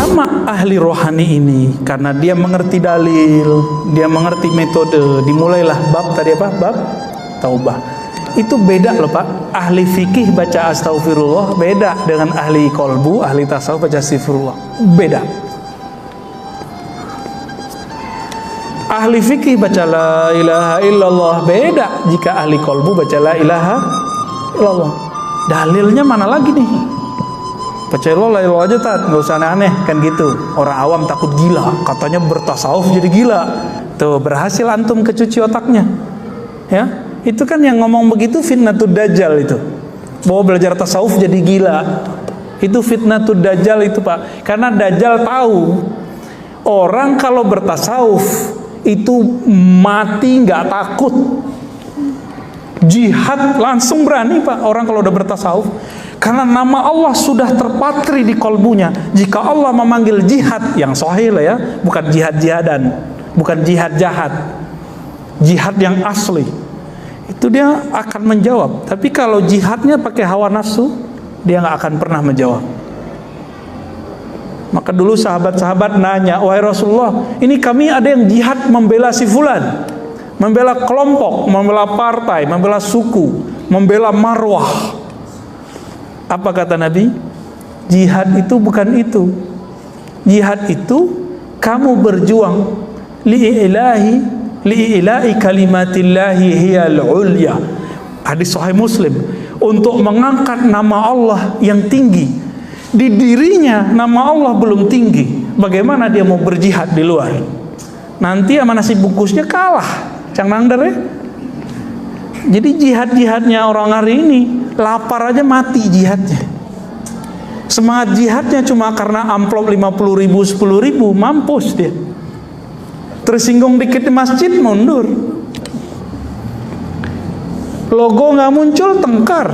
Nama ahli rohani ini karena dia mengerti dalil, dia mengerti metode. Dimulailah bab tadi apa? Bab taubah. Itu beda loh Pak. Ahli fikih baca astagfirullah beda dengan ahli kolbu, ahli tasawuf baca astagfirullah. Beda. Ahli fikih baca la ilaha illallah beda jika ahli kolbu baca la ilaha illallah. Dalilnya mana lagi nih? Baca la ilaha aja tat, nggak usah aneh-aneh kan gitu. Orang awam takut gila, katanya bertasawuf jadi gila. Tuh berhasil antum kecuci otaknya. Ya. Itu kan yang ngomong begitu fitnatud dajjal itu. Bahwa belajar tasawuf jadi gila. Itu fitnatud dajjal itu Pak. Karena dajjal tahu orang kalau bertasawuf itu mati nggak takut. Jihad langsung berani Pak orang kalau udah bertasawuf. Karena nama Allah sudah terpatri di kolbunya. Jika Allah memanggil jihad yang sahih lah ya, bukan jihad-jihadan, bukan jihad jahat. Jihad yang asli. Itu dia akan menjawab. Tapi kalau jihadnya pakai hawa nafsu, dia nggak akan pernah menjawab. Maka dulu sahabat-sahabat nanya, wahai Rasulullah, ini kami ada yang jihad membela si fulan, membela kelompok, membela partai, membela suku, membela marwah. Apa kata Nabi? Jihad itu bukan itu. Jihad itu kamu berjuang li'ila'i kalimatillahi hiyal ulya. Hadis sahih Muslim. Untuk mengangkat nama Allah yang tinggi. Di dirinya nama Allah belum tinggi. Bagaimana dia mau berjihad di luar? Nanti sama nasi bungkusnya kalah. Cang nangder ya. Jadi jihad-jihadnya orang hari ini lapar aja mati jihadnya. Semangat jihadnya cuma karena amplop 50.000, 10.000 mampus dia. Tersinggung dikit di masjid mundur. Logo nggak muncul tengkar.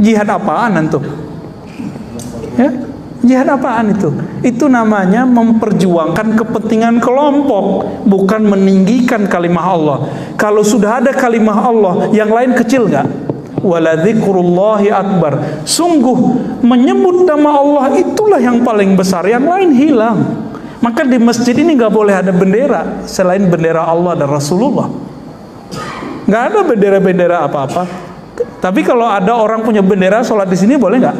Jihad apaan antum? Ya, jihad apaan itu? Itu namanya memperjuangkan kepentingan kelompok, bukan meninggikan kalimah Allah. Kalau sudah ada kalimah Allah, yang lain kecil nggak? Waladzikrullahi akbar. Sungguh menyebut nama Allah itulah yang paling besar, yang lain hilang. Maka di masjid ini nggak boleh ada bendera selain bendera Allah dan Rasulullah. Nggak ada bendera-bendera apa-apa. Tapi kalau ada orang punya bendera sholat di sini boleh nggak?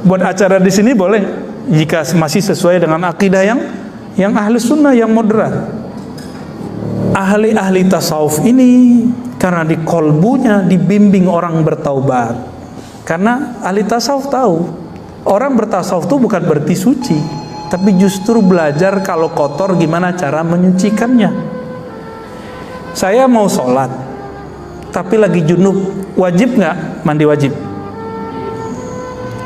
Buat acara di sini boleh? Jika masih sesuai dengan akidah yang ahli sunnah, yang moderat. Ahli-ahli tasawuf ini karena di kolbunya dibimbing orang bertaubat. Karena ahli tasawuf tahu orang bertasawuf itu bukan berarti suci, tapi justru belajar kalau kotor gimana cara menyucikannya. Saya mau sholat tapi lagi junub, wajib nggak mandi wajib?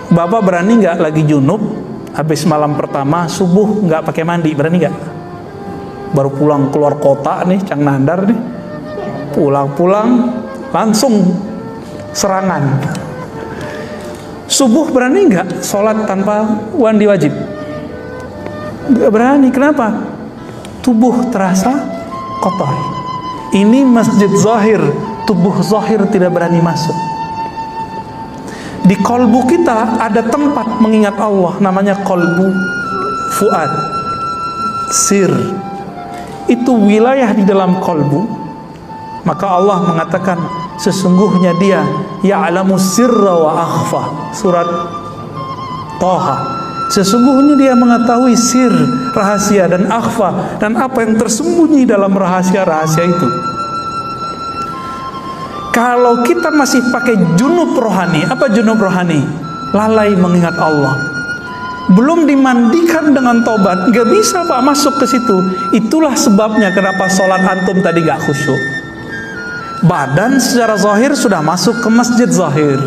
Bapak berani nggak lagi junub habis malam pertama subuh nggak pakai mandi, berani nggak? Baru pulang keluar kota nih, Cang Nandar nih, pulang langsung serangan. Subuh berani nggak sholat tanpa mandi wajib? Nggak berani. Kenapa? Tubuh terasa kotor. Ini masjid zahir, tubuh zahir tidak berani masuk. Di kolbu kita ada tempat mengingat Allah, namanya kolbu fuad, sir. Itu wilayah di dalam kolbu. Maka Allah mengatakan sesungguhnya dia ya'lamu sirra wa akhfa. Surat Toha. Sesungguhnya dia mengetahui sir, rahasia, dan akhfa, dan apa yang tersembunyi dalam rahasia-rahasia itu. Kalau kita masih pakai junub rohani, apa junub rohani? Lalai mengingat Allah, belum dimandikan dengan tobat, nggak bisa Pak masuk ke situ. Itulah sebabnya kenapa sholat antum tadi nggak khusyuk. Badan secara zahir sudah masuk ke masjid zahir,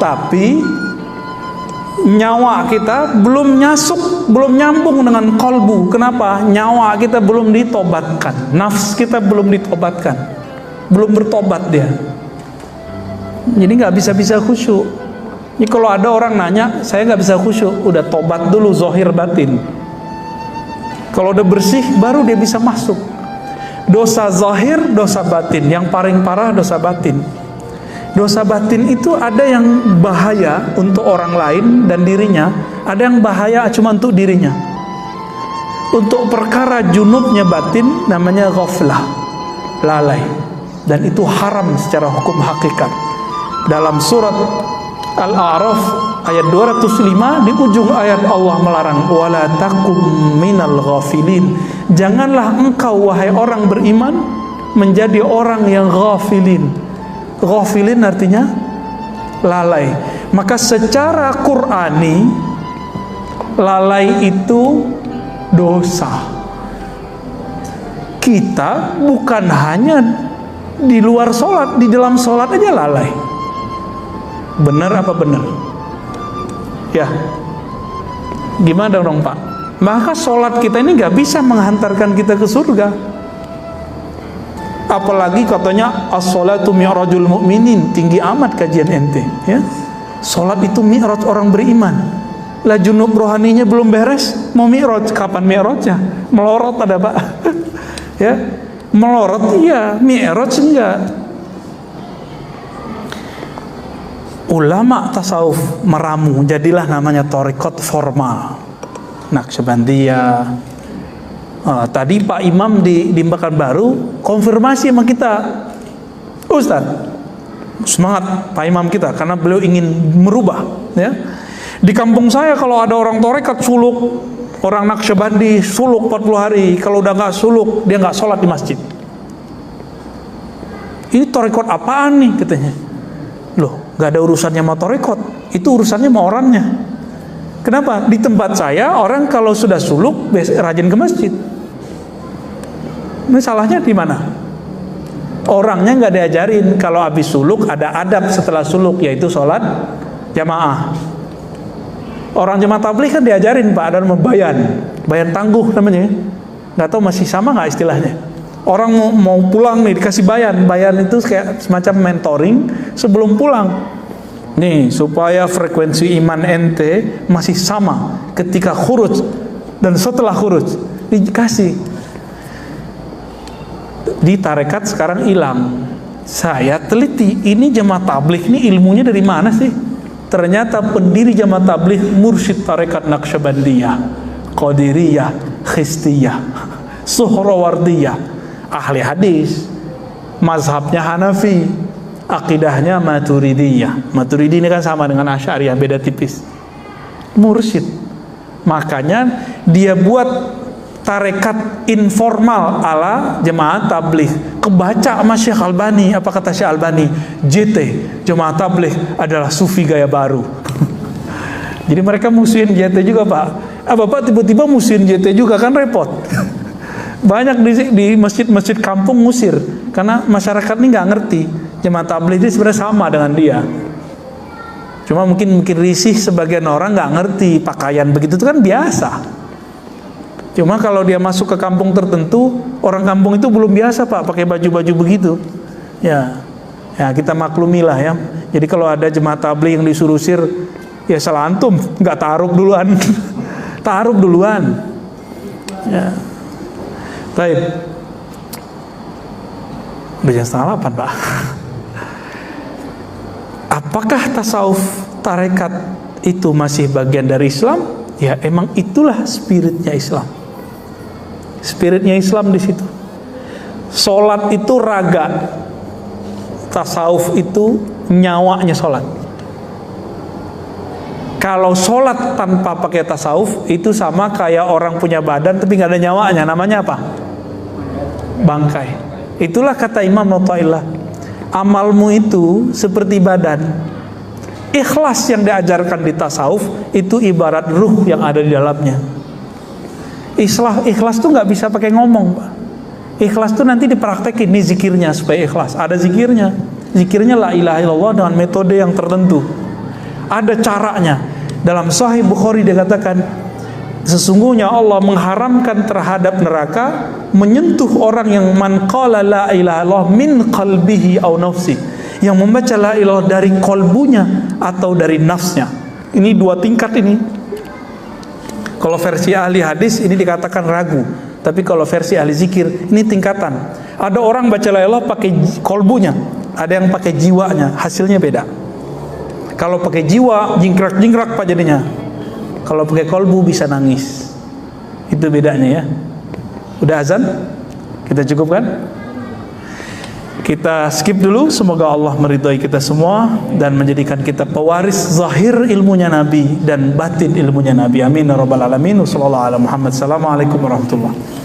tapi nyawa kita belum nyambung dengan kolbu. Kenapa? Nyawa kita belum ditobatkan, nafs kita belum ditobatkan, belum bertobat dia. Jadi nggak bisa khusyuk. Jadi kalau ada orang nanya, saya nggak bisa khusyuk, udah tobat dulu zahir batin. Kalau udah bersih, baru dia bisa masuk. Dosa zahir, dosa batin. Yang paling parah dosa batin. Dosa batin itu ada yang bahaya untuk orang lain dan dirinya, ada yang bahaya cuma untuk dirinya. Untuk perkara junubnya batin namanya ghaflah, lalai, dan itu haram secara hukum hakikat. Dalam surat Al-A'raf ayat 205 di ujung ayat Allah melarang, wala takum minal ghafilin. Janganlah engkau wahai orang beriman menjadi orang yang ghafilin. Ghafilin artinya lalai. Maka secara Qur'ani lalai itu dosa. Kita bukan hanya di luar sholat, di dalam sholat aja lalai. Benar apa benar? Ya, gimana dong Pak? Maka sholat kita ini gak bisa menghantarkan kita ke surga. Apalagi katanya as-sholatu mi'rajul mu'minin, tinggi amat kajian ente, ya. Sholat itu mi'raj orang beriman. Lah junub rohaninya belum beres, mau mi'raj, kapan mi'rajnya? Melorot ada Pak. Ya, melorot iya, mi'raj enggak. Ulama tasawuf meramu, jadilah namanya thariqat formal, Naqsyabandiyah. Tadi Pak Imam di Pekanbaru konfirmasi sama kita, Ustaz, semangat Pak Imam kita karena beliau ingin merubah, ya. Di kampung saya kalau ada orang thariqat suluk, orang Naqsyabandi suluk 40 hari, kalau udah nggak suluk dia nggak sholat di masjid. Ini thariqat apaan nih katanya? Loh, gak ada urusannya sama thariqat, itu urusannya sama orangnya. Kenapa? Di tempat saya orang kalau sudah suluk rajin ke masjid. Ini salahnya di mana? Orangnya nggak diajarin kalau habis suluk ada adab setelah suluk, yaitu sholat jamaah. Orang jemaah tabligh kan diajarin Pak, ada bayan tangguh namanya. Nggak tahu masih sama nggak istilahnya? Orang mau pulang nih dikasih bayan itu kayak semacam mentoring sebelum pulang. Nih supaya frekuensi iman ente masih sama ketika khuruj dan setelah khuruj dikasih. Di tarekat sekarang hilang. Saya teliti, ini jemaah tabligh ini ilmunya dari mana sih? Ternyata pendiri jemaah tabligh mursyid tarekat Naqsyabandiyah, Qadiriyah, Khistiyah, Suhrawardiyah, ahli hadis, mazhabnya Hanafi, akidahnya Maturidiyah. Maturidi ini kan sama dengan Asy'ariyah, beda tipis. Mursyid. Makanya dia buat tarekat informal ala jemaah tabligh. Kebaca sama Syekh Albani, apa kata Syekh Albani? JT, jemaah tabligh adalah sufi gaya baru. Jadi mereka musuhin JT juga Pak. Bapak tiba-tiba musuhin JT juga, kan repot. Banyak di masjid-masjid kampung musir karena masyarakat ini nggak ngerti jemaah tabligh itu sebenarnya sama dengan dia. Cuma mungkin risih sebagian orang nggak ngerti pakaian begitu itu kan biasa. Cuma kalau dia masuk ke kampung tertentu, orang kampung itu belum biasa Pak pakai baju-baju begitu. Ya kita maklumilah ya. Jadi kalau ada jemaah tabligh yang disuruh sir, ya salah antum, nggak ta'aruf duluan, ta'aruf duluan. Ya. Baik. Udah jam 7:30 Pak. Apakah tasawuf tarekat itu masih bagian dari Islam? Ya emang itulah spiritnya Islam. Spiritnya Islam di situ. Sholat itu raga, tasawuf itu nyawanya sholat. Kalau sholat tanpa pakai tasawuf itu sama kayak orang punya badan tapi nggak ada nyawanya. Namanya apa? Bangkai. Itulah kata Imam Athaillah, amalmu itu seperti badan. Ikhlas yang diajarkan di tasawuf itu ibarat ruh yang ada di dalamnya. Ikhlas tuh nggak bisa pakai ngomong Pak. Ikhlas tuh nanti dipraktekin, nih zikirnya supaya ikhlas. Ada zikirnya. Zikirnya la ilaha illallah dengan metode yang tertentu. Ada caranya. Dalam Sahih Bukhari dikatakan, sesungguhnya Allah mengharamkan terhadap neraka menyentuh orang yang man qala la ilaha illallah min qalbihi aw nafsi, yang membaca la ilaha dari kolbunya atau dari nafsnya. Ini dua tingkat ini. Kalau versi ahli hadis ini dikatakan ragu, tapi kalau versi ahli zikir ini tingkatan. Ada orang baca la ilaha pakai kolbunya, Ada yang pakai jiwanya, hasilnya beda. Kalau pakai jiwa, jingkrak-jingkrak pak jadinya. Kalau pakai kolbu bisa nangis. Itu bedanya ya. Udah azan? Kita cukupkan? Kita skip dulu. Semoga Allah meridhai kita semua dan menjadikan kita pewaris zahir ilmunya Nabi dan batin ilmunya Nabi. Amin ya rabbal alamin. Wassallallahu ala Muhammad. Assalamualaikum warahmatullahi wabarakatuh.